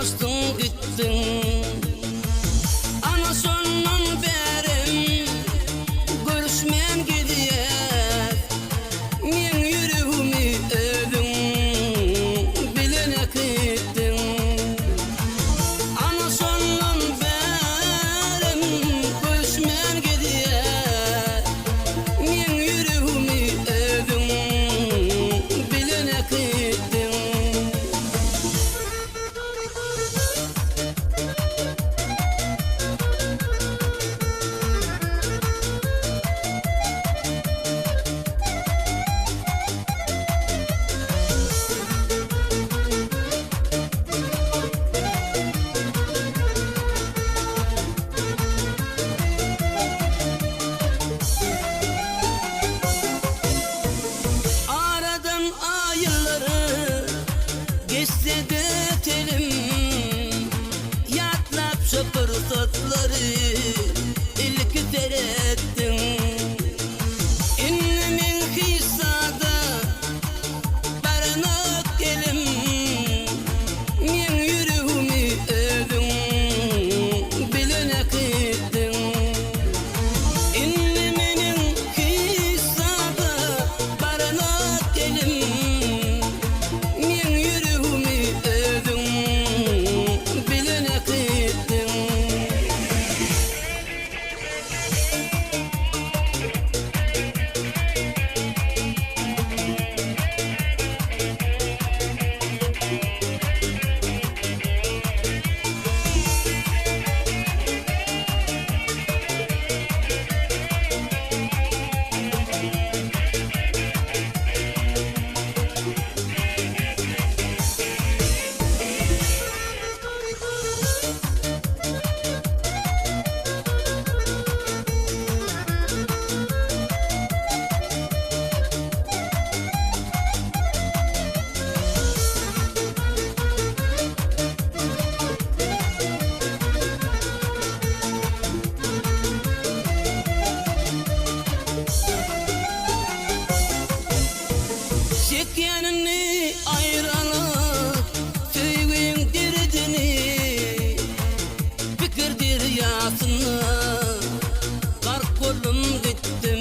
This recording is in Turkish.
dostun gittin. Ana sondan berim görüşmem gidiyor. Men yüreğimi öldüm bilene gittin. Ana sondan berim görüşmem gidiyor. Men yüreğimi öldüm bilene gittin. Aradan ayları geçse de telim, yatlap şu fırsatları ilk terettin. İnnemin hissada barınak gelim, men yüreğimi öldüm bilene gittin. İnnemin hissada barınak gelim, men yüreğimi öldüm bilene gittin. Şekerini ayranı tüyün dirdini fikir deryasını gark kolum gittim.